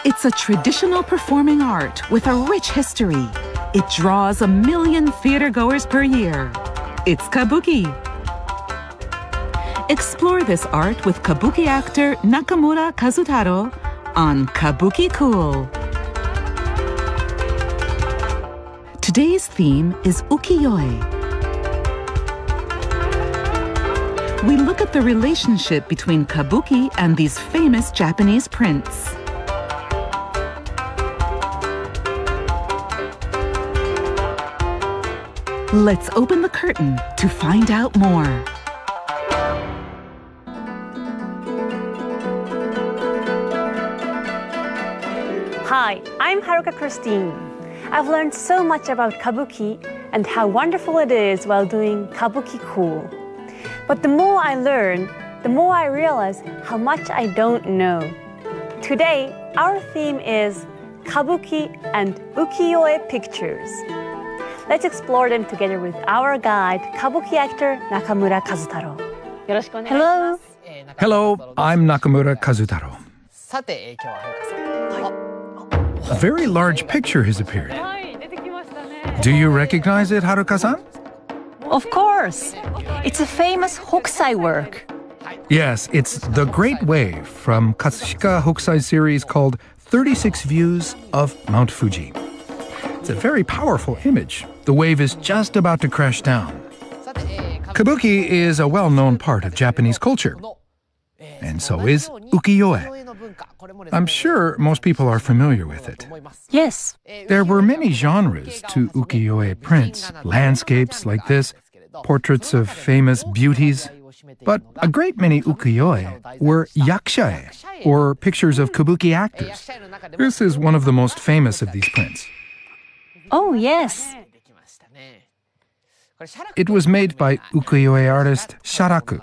It's a traditional performing art with a rich history. It draws 1 million theatergoers per year. It's Kabuki. Explore this art with Kabuki actor Nakamura Kazutaro on Kabuki Cool. Today's theme is ukiyo-e. We look at the relationship between kabuki and these famous Japanese prints. Let's open the curtain to find out more. Hi, I'm Haruka Christine. I've learned so much about kabuki and how wonderful it is while doing Kabuki Cool. But the more I learn, the more I realize how much I don't know. Today, our theme is Kabuki and Ukiyo-e pictures. Let's explore them together with our guide, Kabuki actor Nakamura Kazutaro. Hello. Hello, I'm Nakamura Kazutaro. A very large picture has appeared. Do you recognize it, Haruka-san? Of course. It's a famous Hokusai work. Yes, it's The Great Wave from Katsushika Hokusai series called 36 Views of Mount Fuji. It's a very powerful image. The wave is just about to crash down. Kabuki is a well-known part of Japanese culture. And so is ukiyo-e. I'm sure most people are familiar with it. Yes. There were many genres to ukiyo-e prints, landscapes like this, portraits of famous beauties. But a great many ukiyo-e were yakusha-e, or pictures of kabuki actors. This is one of the most famous of these prints. Oh, yes. It was made by ukiyo-e artist Sharaku.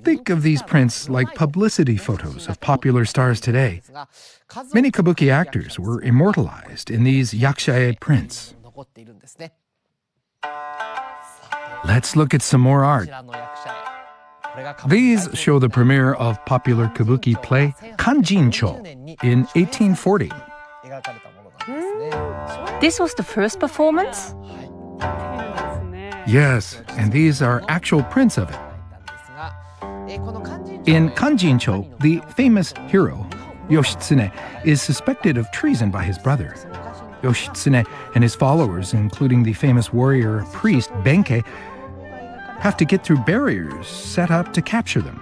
Think of these prints like publicity photos of popular stars today. Many kabuki actors were immortalized in these yakusha-e prints. Let's look at some more art. These show the premiere of popular kabuki play Kanjincho in 1840. This was the first performance? Yes, and these are actual prints of it. In Kanjincho, the famous hero, Yoshitsune, is suspected of treason by his brother. Yoshitsune and his followers, including the famous warrior priest Benkei, have to get through barriers set up to capture them.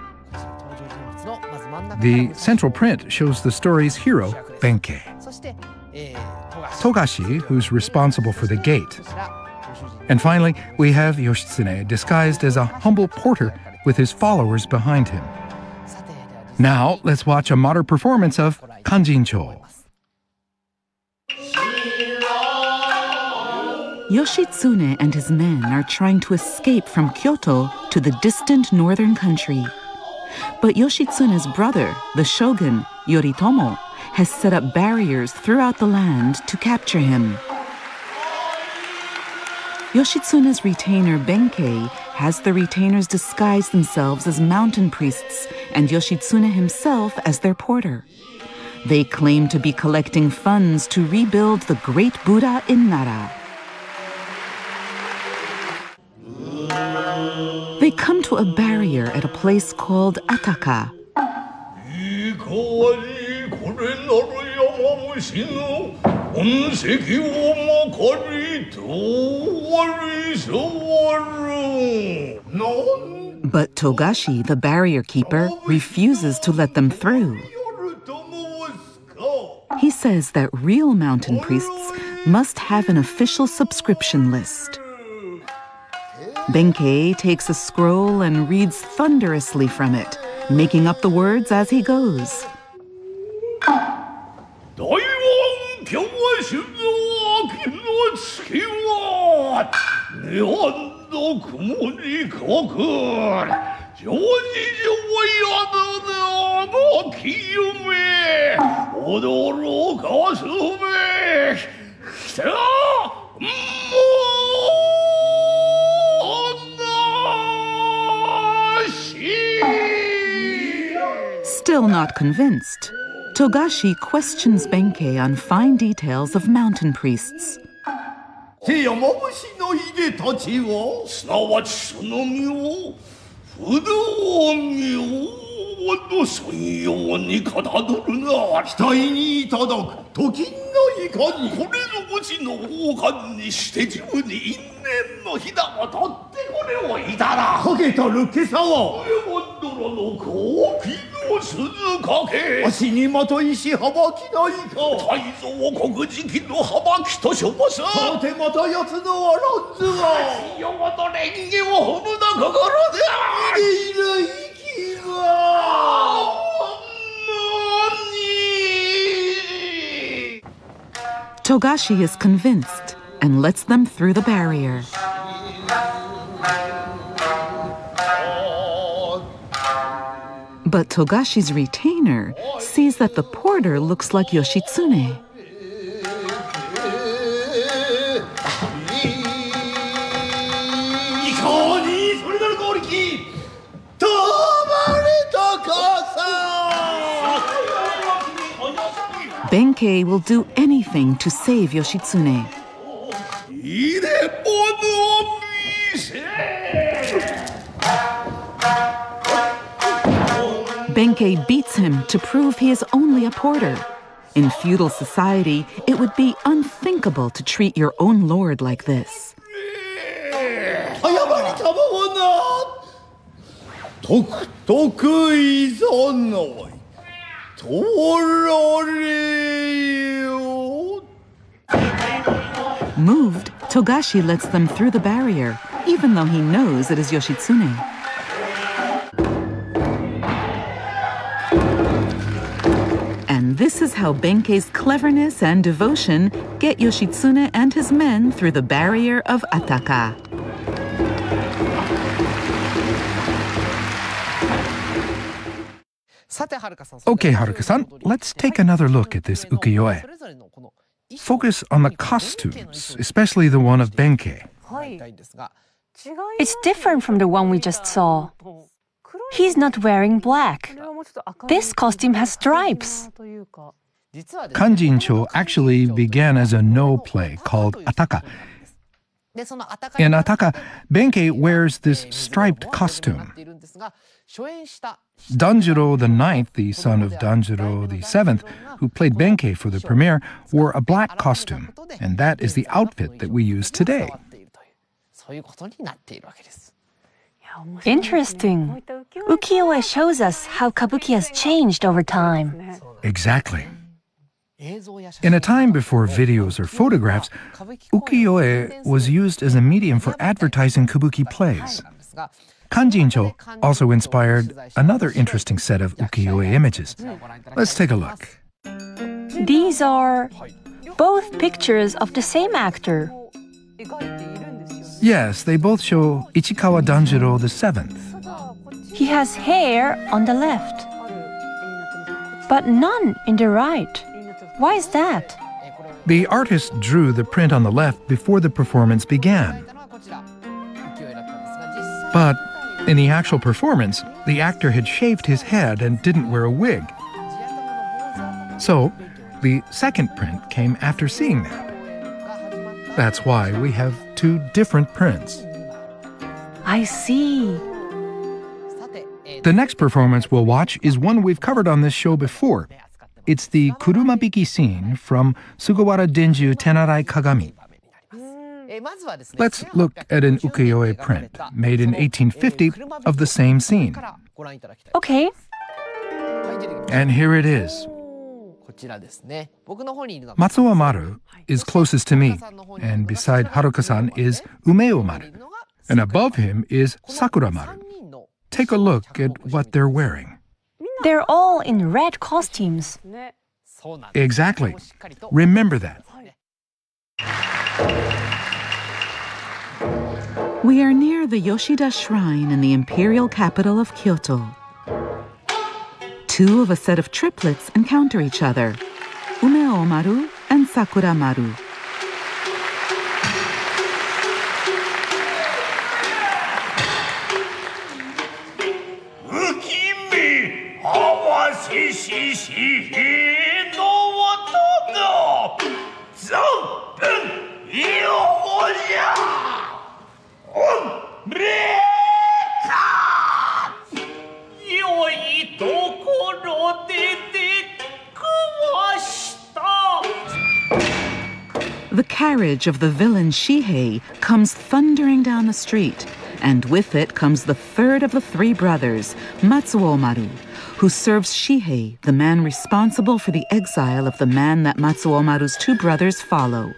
The central print shows the story's hero, Benkei. Togashi, who's responsible for the gate. And finally, we have Yoshitsune disguised as a humble porter with his followers behind him. Now, let's watch a modern performance of Kanjincho. Yoshitsune and his men are trying to escape from Kyoto to the distant northern country. But Yoshitsune's brother, the shogun, Yoritomo, has set up barriers throughout the land to capture him. Yoshitsune's retainer Benkei has the retainers disguise themselves as mountain priests and Yoshitsune himself as their porter. They claim to be collecting funds to rebuild the great Buddha in Nara. They come to a barrier at a place called Ataka. But Togashi, the barrier keeper, refuses to let them through. He says that real mountain priests must have an official subscription list. Benkei takes a scroll and reads thunderously from it, making up the words as he goes. Still not convinced. Togashi questions Benkei on fine details of mountain priests. 手やまぶしのいでたちはすなわちその身を不動明の尊用にかたどるな期待にいただく時のいかにこれのうちの王冠にして十に因縁の日だがたってこれをいただかけたる今朝は山泥の高貴の鈴かけ足にまといし幅きないか泰造国直の幅きとしょますさてまたやつのわらんずはよごと蓮華を踏むな心であいでいる生きはTogashi is convinced and lets them through the barrier. But Togashi's retainer sees that the porter looks like Yoshitsune. Benkei will do anything to save Yoshitsune. Benkei beats him to prove he is only a porter. In feudal society, it would be unthinkable to treat your own lord like this. Moved, Togashi lets them through the barrier, even though he knows it is Yoshitsune. And this is how Benkei's cleverness and devotion get Yoshitsune and his men through the barrier of Ataka. Okay, Haruka-san, let's take another look at this ukiyo-e. Focus on the costumes, especially the one of Benkei. It's different from the one we just saw. He's not wearing black. This costume has stripes. Kanjincho actually began as a no play called Ataka. In Ataka, Benkei wears this striped costume. Danjiro IX, the son of Danjiro VII, who played Benkei for the premiere, wore a black costume, and that is the outfit that we use today. Interesting. Ukiyo-e shows us how kabuki has changed over time. Exactly. In a time before videos or photographs, ukiyo-e was used as a medium for advertising kabuki plays. Kanjincho also inspired another interesting set of ukiyo-e images. Let's take a look. These are both pictures of the same actor. Yes, they both show Ichikawa Danjiro VII. He has hair on the left, but none in the right. Why is that? The artist drew the print on the left before the performance began. But in the actual performance, the actor had shaved his head and didn't wear a wig. So, the second print came after seeing that. That's why we have two different prints. I see. The next performance we'll watch is one we've covered on this show before. It's the Kurumabiki scene from Sugawara Denju Tenarai Kagami. Let's look at an ukiyo-e print made in 1850 of the same scene. Okay. And here it is. Matsuo Maru is closest to me, and beside Haruka-san is Umeo Maru, and above him is Sakura Maru. Take a look at what they're wearing. They're all in red costumes. Exactly. Remember that. We are near the Yoshida Shrine in the imperial capital of Kyoto. Two of a set of triplets encounter each other, Umeo Maru and Sakura Maru. The carriage of the villain Shihei comes thundering down the street, and with it comes the third of the three brothers, Matsuo-maru, who serves Shihei, the man responsible for the exile of the man that Matsuo-maru's two brothers follow.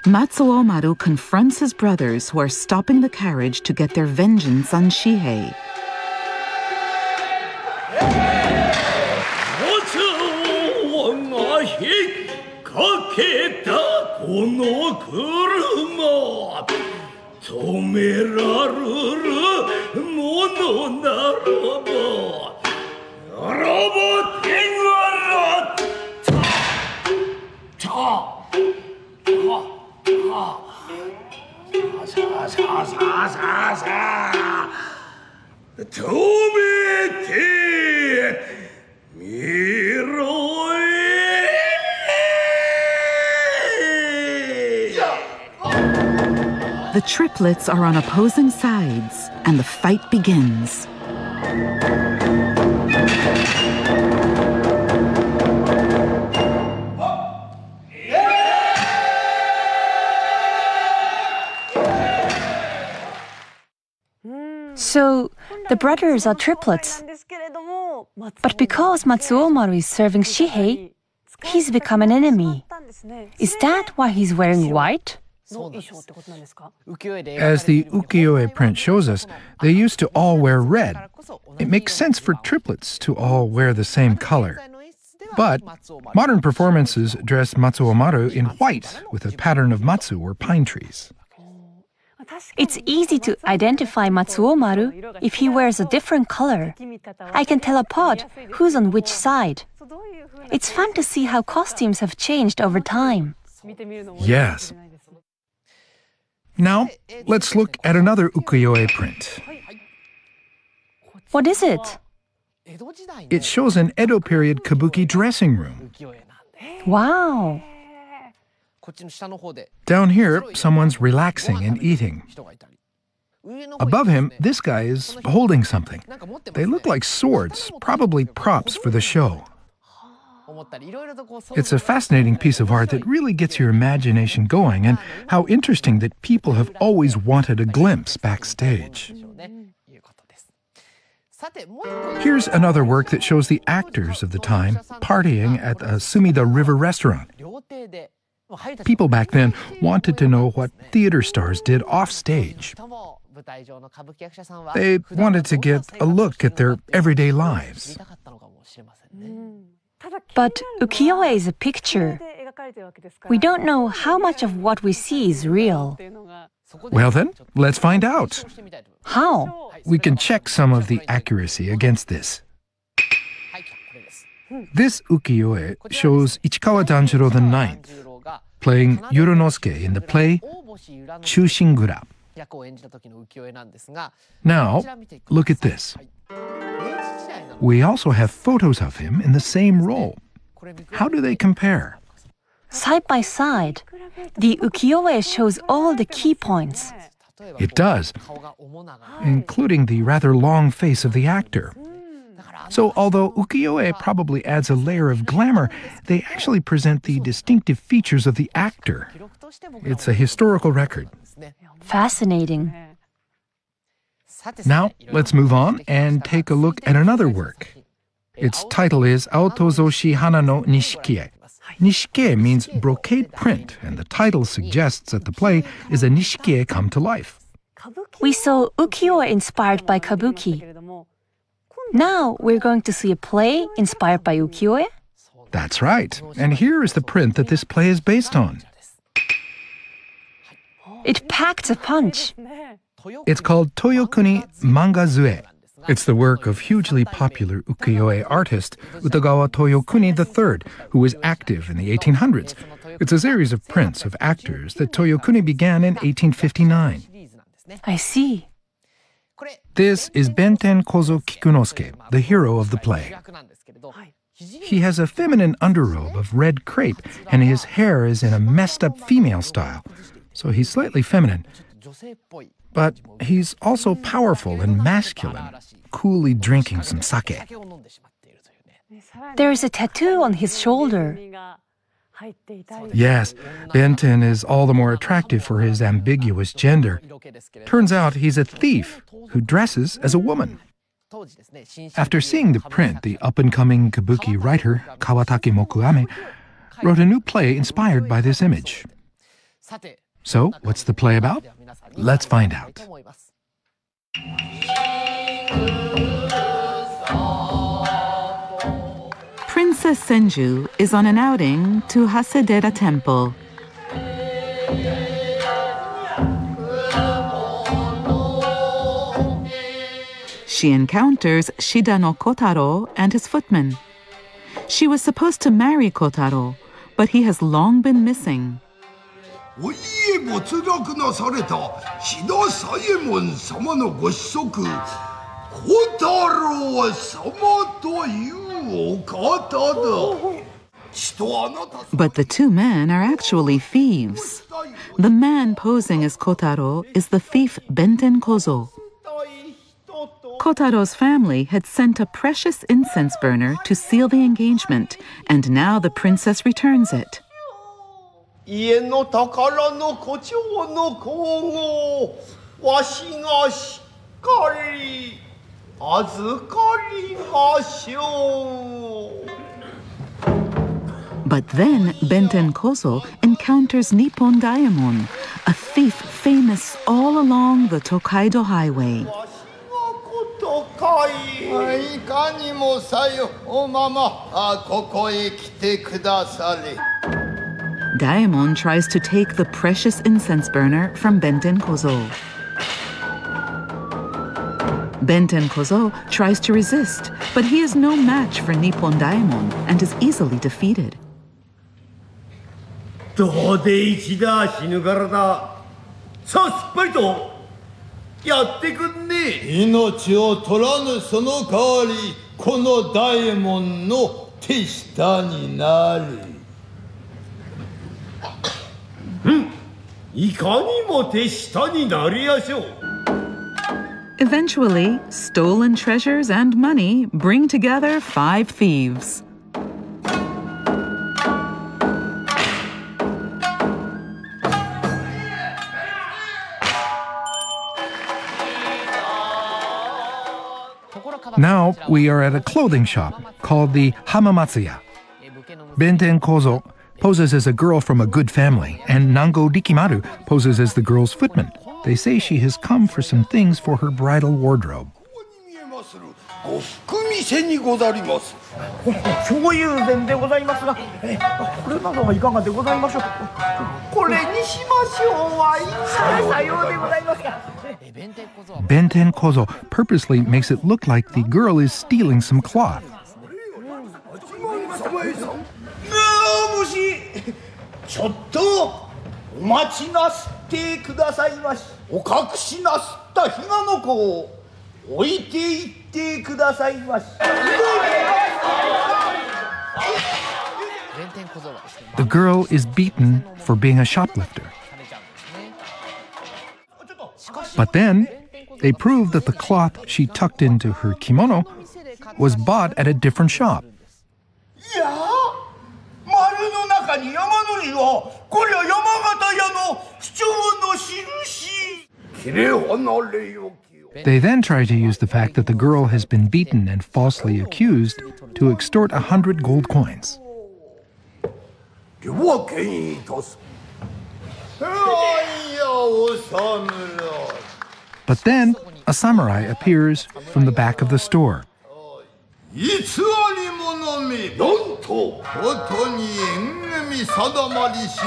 Matsuo-maru confronts his brothers who are stopping the carriage to get their vengeance on Shihei. The triplets are on opposing sides, and the fight begins. So, the brothers are triplets. But because Matsuo-maru is serving Shihei, he's become an enemy. Is that why he's wearing white? As the ukiyo-e print shows us, they used to all wear red. It makes sense for triplets to all wear the same color. But modern performances dress Matsuo-maru in white with a pattern of matsu or pine trees. It's easy to identify Matsuo-maru if he wears a different color. I can tell apart who's on which side. It's fun to see how costumes have changed over time. Yes. Now, let's look at another ukiyo-e print. What is it? It shows an Edo period kabuki dressing room. Wow! Down here, someone's relaxing and eating. Above him, this guy is holding something. They look like swords, probably props for the show. It's a fascinating piece of art that really gets your imagination going, and how interesting that people have always wanted a glimpse backstage. Here's another work that shows the actors of the time partying at a Sumida River restaurant. People back then wanted to know what theater stars did off stage. They wanted to get a look at their everyday lives. But ukiyo-e is a picture. We don't know how much of what we see is real. Well then, let's find out. How? We can check some of the accuracy against this. This ukiyo-e shows Ichikawa Danjiro IX playing Yuronosuke in the play Chushingura. Now, look at this. We also have photos of him in the same role. How do they compare? Side by side, the ukiyo-e shows all the key points. It does, including the rather long face of the actor. So although ukiyo-e probably adds a layer of glamour, they actually present the distinctive features of the actor. It's a historical record. Fascinating. Now, let's move on and take a look at another work. Its title is Aotozoshi Hana no Nishikie. Nishikie means brocade print, and the title suggests that the play is a Nishikie come to life. We saw ukiyo-e inspired by kabuki. Now we're going to see a play inspired by ukiyo-e? That's right. And here is the print that this play is based on. It packed a punch. It's called Toyokuni Mangazue. It's the work of hugely popular ukiyo-e artist Utagawa Toyokuni III, who was active in the 1800s. It's a series of prints of actors that Toyokuni began in 1859. I see. This is Benten Kozo Kikunosuke, the hero of the play. He has a feminine underrobe of red crepe, and his hair is in a messed-up female style, so he's slightly feminine. But he's also powerful and masculine, coolly drinking some sake. There is a tattoo on his shoulder. Yes, Benten is all the more attractive for his ambiguous gender. Turns out he's a thief who dresses as a woman. After seeing the print, the up-and-coming kabuki writer Kawatake Mokuame wrote a new play inspired by this image. So, what's the play about? Let's find out. Princess Senju is on an outing to Hasedera Temple. She encounters Shida no Kotaro and his footman. She was supposed to marry Kotaro, but he has long been missing. お家没落なされた志田左衛門様のご子息小太郎様というお方だ。But the two men are actually thieves. The man posing as Kotaro is the thief Benten Kozo. Kotaro's family had sent a precious incense burner to seal the engagement, and now the princess returns it. 家の宝の胡蝶の香合わしがしっかり預かりましょう。 But then Benten Kozo encounters Nippon Daimon, a thief famous all along the Tokaido Highway. いかにもさよおままここへ来てくだされ。 Daimon tries to take the precious incense burner from Benten Kozo. Benten Kozo tries to resist, but he is no match for Nippon Daimon and is easily defeated. どうで一だ死ぬからだ。さあすっぱりとやってくんね。命を取らぬその代わりこの大右衛門の手下になれ。 いかにも手下になりやしょう。 Eventually, stolen treasures and money bring together 5 thieves. Now we are at a clothing shop called the Hamamatsuya. Benten Kozo poses as a girl from a good family, and Nango Rikimaru poses as the girl's footman. They say she has come for some things for her bridal wardrobe. 呉服店にござります。超友禅でございますが、これなどはいかがでございましょう。これにしましょう。はい、さようでございますか。Benten Kozo purposely makes it look like the girl is stealing some cloth. もしちょっとお待ちなすってくださいまし。お隠しなすった比嘉の子を置いていってくださいまし。 The girl is beaten for being a shoplifter. But then, they prove that the cloth she tucked into her kimono was bought at a different shop. いや丸の中に山の字はこりゃ山形屋の主張の印。切れ離れよき。 They then try to use the fact that the girl has been beaten and falsely accused to extort 100 gold coins. But then, a samurai appears from the back of the store. 偽り者めなんとことに縁組定まりし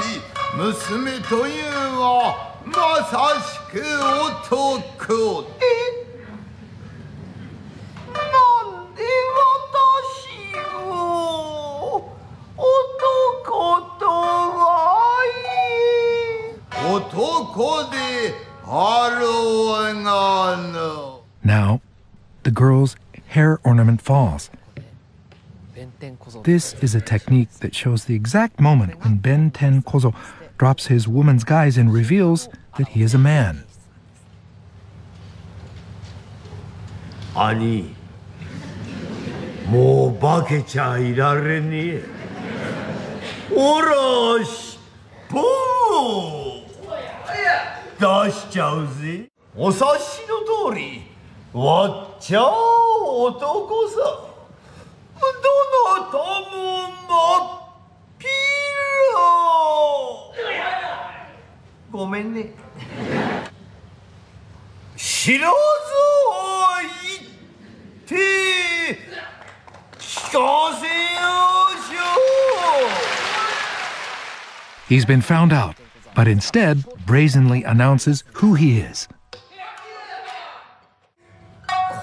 娘というはまさしく男。なんで私を男とはいえ男であろう。Now, the girl's hair ornament falls. This is a technique that shows the exact moment when Ben-ten Kozo drops his woman's guise and reveals that he is a man. 아니, 뭐 바케차 이라레니? 오라시, 보! 出しちゃうぜ。お察しの通り、わっちゃ男さ。どなたもまっぴら。ごめんね。知らず言って聞かせようしょう。 He's been found out, but instead brazenly announces who he is.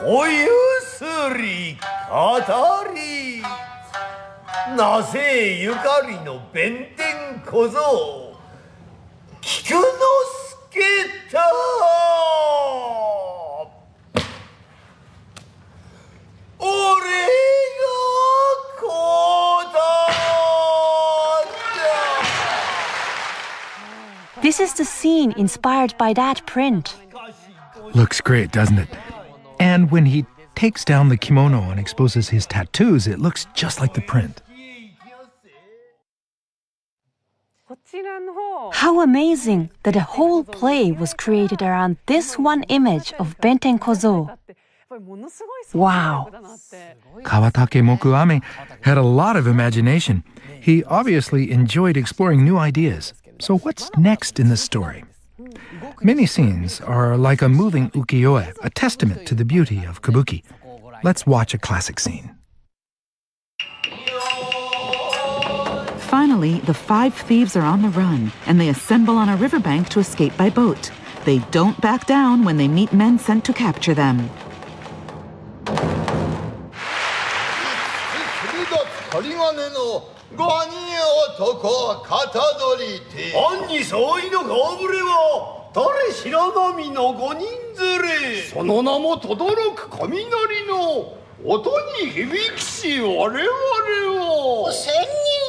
こゆすり語りなぜゆかりの弁天小僧菊之助だ。俺がこうだ。 This is the scene inspired by that print. Looks great, doesn't it? And when he takes down the kimono and exposes his tattoos, it looks just like the print. How amazing that a whole play was created around this one image of Benten Kozo. Wow. Kawatake Mokuame had a lot of imagination. He obviously enjoyed exploring new ideas. So what's next in the story? Many scenes are like a moving ukiyo-e, a testament to the beauty of kabuki. Let's watch a classic scene. Finally, the 5 thieves are on the run, and they assemble on a riverbank to escape by boat. They don't back down when they meet men sent to capture them. 兄総意の顔ぶれは誰知らなみの5人連れ。その名も轟く雷の音に響きし我々は1000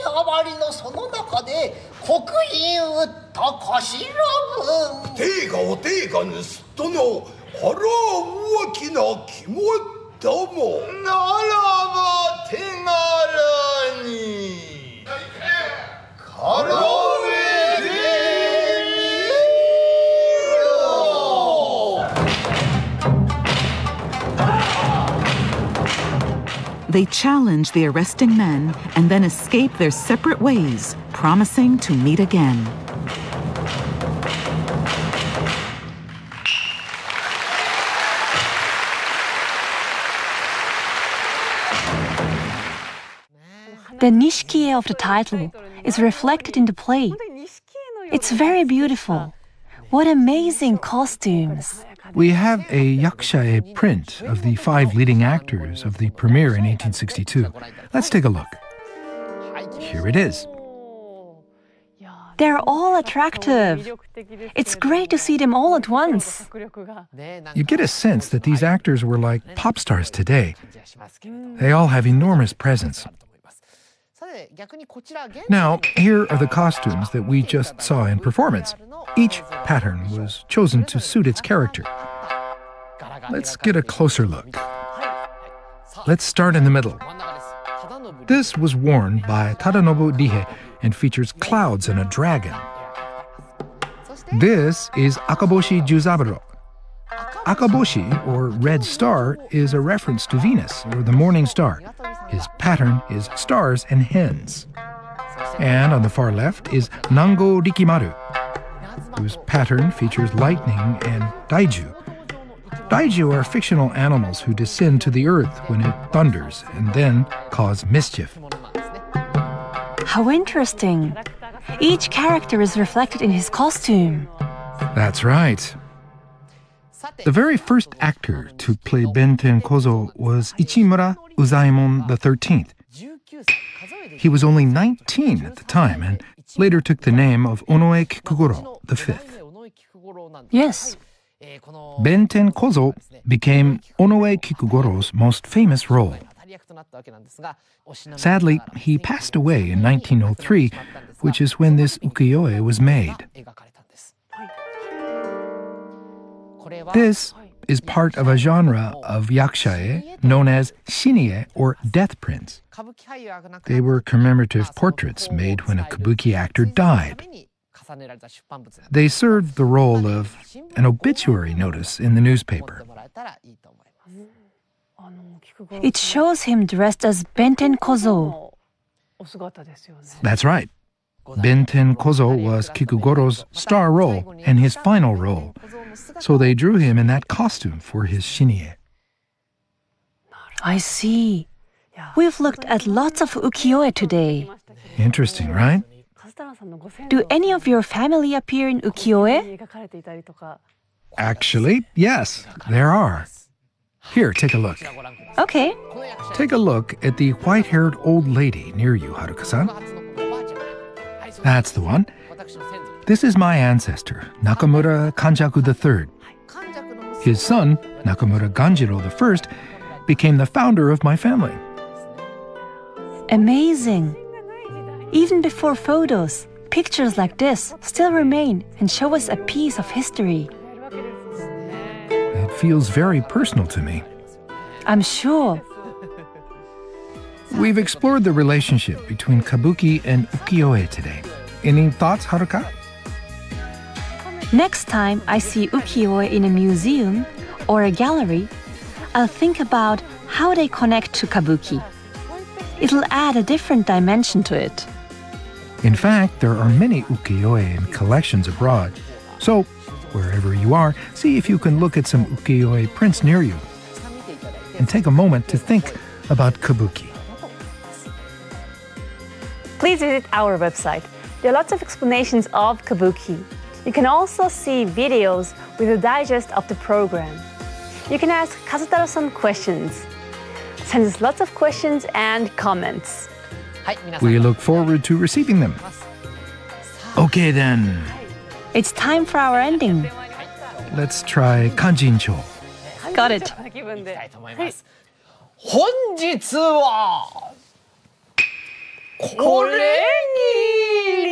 人余りのその中で刻印打った頭分。定価を定価ぬすっとの腹大きな肝だも。ならば手柄に。 They challenge the arresting men and then escape their separate ways, promising to meet again. The Nishikie of the title is reflected in the play. It's very beautiful. What amazing costumes! We have a yakusha print of the 5 leading actors of the premiere in 1862. Let's take a look. Here it is. They're all attractive. It's great to see them all at once. You get a sense that these actors were like pop stars today. They all have enormous presence. Now, here are the costumes that we just saw in performance. Each pattern was chosen to suit its character. Let's get a closer look. Let's start in the middle. This was worn by Tadanobu Rihe and features clouds and a dragon. This is Akaboshi Juzaburo. Akaboshi, or red star, is a reference to Venus, or the morning star. His pattern is stars and hens. And on the far left is Nango Rikimaru, whose pattern features lightning and daiju. Daiju are fictional animals who descend to the earth when it thunders and then cause mischief. How interesting. Each character is reflected in his costume. That's right. The very first actor to play Benten Kozo was Ichimura Uzaemon XIII. He was only 19 at the time and later took the name of Onoe Kikugoro V. Yes. Benten Kozo became Onoe Kikugoro's most famous role. Sadly, he passed away in 1903, which is when this ukiyo-e was made. This is part of a genre of yakusha-e known as shinie, or death prints. They were commemorative portraits made when a kabuki actor died. They served the role of an obituary notice in the newspaper. It shows him dressed as Benten Kozo. That's right. Benten Kozo was Kikugoro's star role and his final role, so they drew him in that costume for his shinie. I see. We've looked at lots of ukiyo-e today. Interesting, right? Do any of your family appear in ukiyo-e? Actually, yes, there are. Here, take a look. Okay. Take a look at the white-haired old lady near you, Haruka-san. That's the one. This is my ancestor, Nakamura Kanjaku III. His son, Nakamura Ganjiro I, became the founder of my family. Amazing. Even before photos, pictures like this still remain and show us a piece of history. It feels very personal to me. I'm sure. We've explored the relationship between kabuki and ukiyo-e today. Any thoughts, Haruka? Next time I see ukiyo-e in a museum or a gallery, I'll think about how they connect to kabuki. It'll add a different dimension to it. In fact, there are many ukiyo-e in collections abroad. So, wherever you are, see if you can look at some ukiyo-e prints near you. And take a moment to think about kabuki. Please visit our website. There are lots of explanations of kabuki. You can also see videos with a digest of the program. You can ask Kazutaro-san questions. Send us lots of questions and comments. We look forward to receiving them. Okay then. It's time for our ending. Let's try kanjincho. Got it. 本日はこれぎり